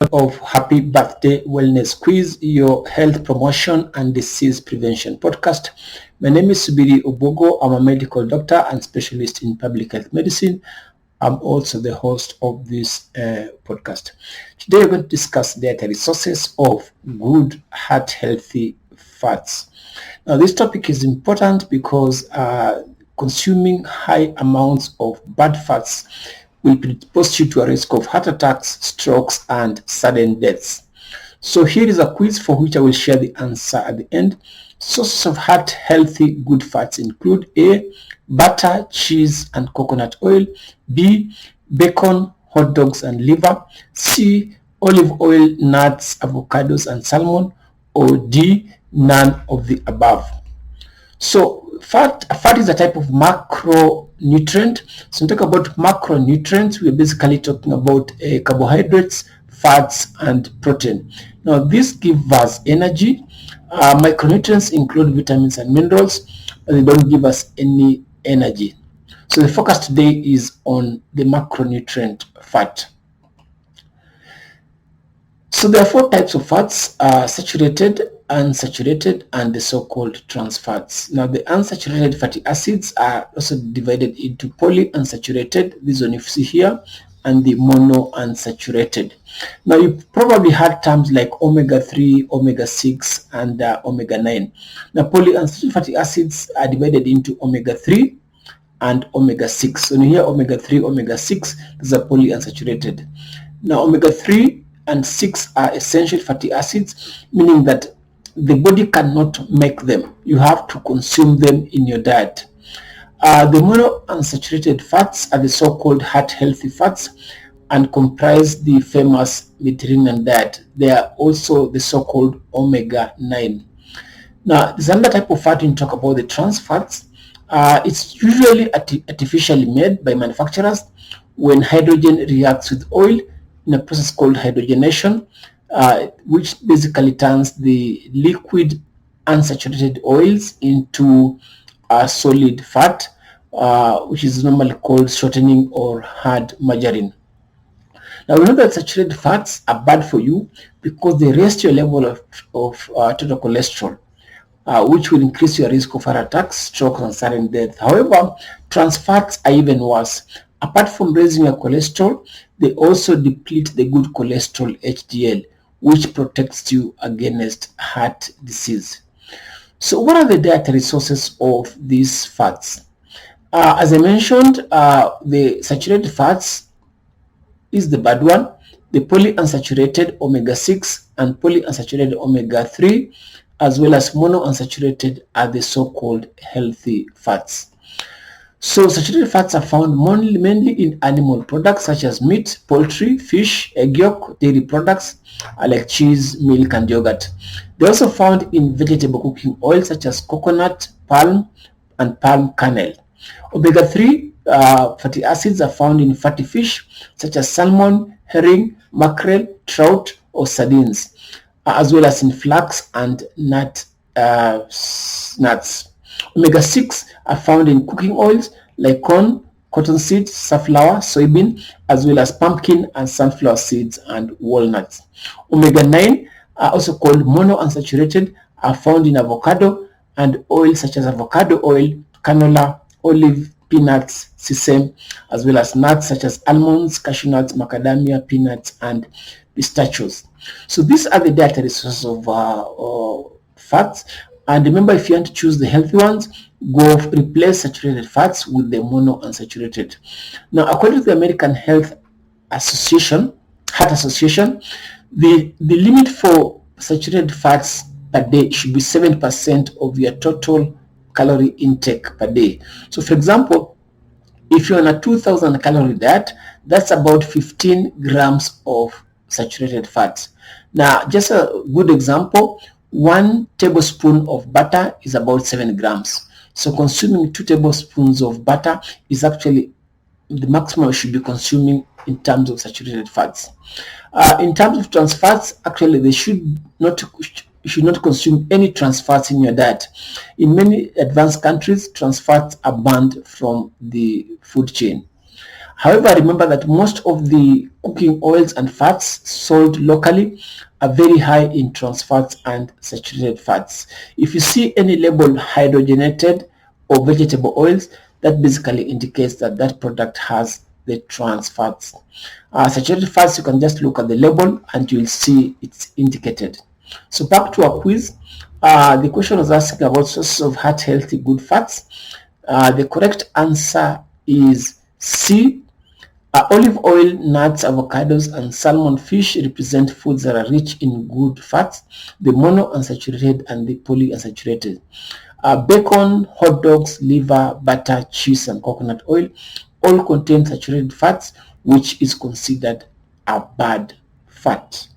Of Happy Birthday Wellness Quiz, your health promotion and disease prevention podcast. My name is Subiri Obogo. I'm a medical doctor and specialist in public health medicine. I'm also the host of this podcast. Today we're going to discuss dietary sources of good heart healthy fats. Now this topic is important because consuming high amounts of bad fats will predispose you to a risk of heart attacks, strokes, and sudden deaths. So here is a quiz for which I will share the answer at the end. Sources of heart healthy good fats include A. Butter, cheese, and coconut oil. B. Bacon, hot dogs, and liver. C. Olive oil, nuts, avocados, and salmon. Or D. None of the above. So fat is a type of macronutrient. So when we talk about macronutrients, we're basically talking about carbohydrates, fats, and protein. Now these give us energy. Micronutrients include vitamins and minerals, but they don't give us any energy. So the focus today is on the macronutrient fat. So there are four types of fats: saturated, unsaturated, and the so-called trans fats. Now the unsaturated fatty acids are also divided into polyunsaturated, this one you see here, and the monounsaturated. Now you've probably heard terms like omega-3, omega-6, and omega-9. Now polyunsaturated fatty acids are divided into omega-3 and omega-6. So when you hear omega-3, omega-6, these are polyunsaturated. Now omega-3 and 6 are essential fatty acids, meaning that the body cannot make them. You have to consume them in your diet. The monounsaturated fats are the so-called heart-healthy fats and comprise the famous Mediterranean diet. They are also the so-called omega-9. Now, there's another type of fat when you talk about the trans fats. It's usually artificially made by manufacturers when hydrogen reacts with oil in a process called hydrogenation, which basically turns the liquid unsaturated oils into a solid fat, which is normally called shortening or hard margarine. Now we know that saturated fats are bad for you because they raise your level of total cholesterol, which will increase your risk of heart attacks, strokes, and sudden death. However, trans fats are even worse. Apart from raising your cholesterol, they also deplete the good cholesterol HDL, which protects you against heart disease. So what are the dietary sources of these fats? As I mentioned, the saturated fats is the bad one. The polyunsaturated omega-6 and polyunsaturated omega-3, as well as monounsaturated, are the so-called healthy fats. So saturated fats are found mainly in animal products such as meat, poultry, fish, egg yolk, dairy products like cheese, milk, and yogurt. They're also found in vegetable cooking oils such as coconut, palm, and palm kernel. Omega-3 fatty acids are found in fatty fish such as salmon, herring, mackerel, trout, or sardines, as well as in flax and nuts. Omega-6 are found in cooking oils like corn, cottonseed, safflower, soybean, as well as pumpkin and sunflower seeds and walnuts. Omega-9 are also called monounsaturated, are found in avocado and oils such as avocado oil, canola, olive, peanuts, sesame, as well as nuts such as almonds, cashew nuts, macadamia, peanuts, and pistachios. So these are the dietary sources of fats. And remember, if you want to choose the healthy ones, go replace saturated fats with the monounsaturated. Now, according to the American Heart Association, the limit for saturated fats per day should be 7% of your total calorie intake per day. So, for example, if you're on a 2,000 calorie diet, that's about 15 grams of saturated fats. Now, just a good example, 1 tablespoon of butter is about 7 grams. So consuming 2 tablespoons of butter is actually the maximum you should be consuming in terms of saturated fats. In terms of trans fats, actually you should not consume any trans fats in your diet. In many advanced countries, trans fats are banned from the food chain. However, remember that most of the cooking oils and fats sold locally are very high in trans fats and saturated fats. If you see any label hydrogenated or vegetable oils, that basically indicates that that product has the trans fats. Saturated fats, you can just look at the label and you will see it's indicated. So back to our quiz. The question was asking about sources of heart healthy good fats. The correct answer is C. Olive oil, nuts, avocados, and salmon fish represent foods that are rich in good fats, the monounsaturated and the polyunsaturated. Bacon, hot dogs, liver, butter, cheese, and coconut oil all contain saturated fats, which is considered a bad fat.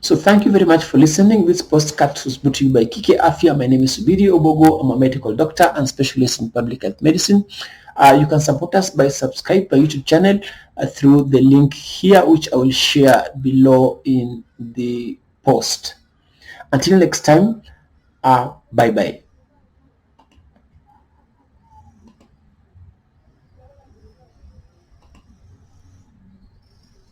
So thank you very much for listening. This postcard was brought to you by Kike Afia. My name is Subidi Obogo. I'm a medical doctor and specialist in public health medicine. You can support us by subscribe my YouTube channel through the link here, which I will share below in the post. Until next time, bye-bye.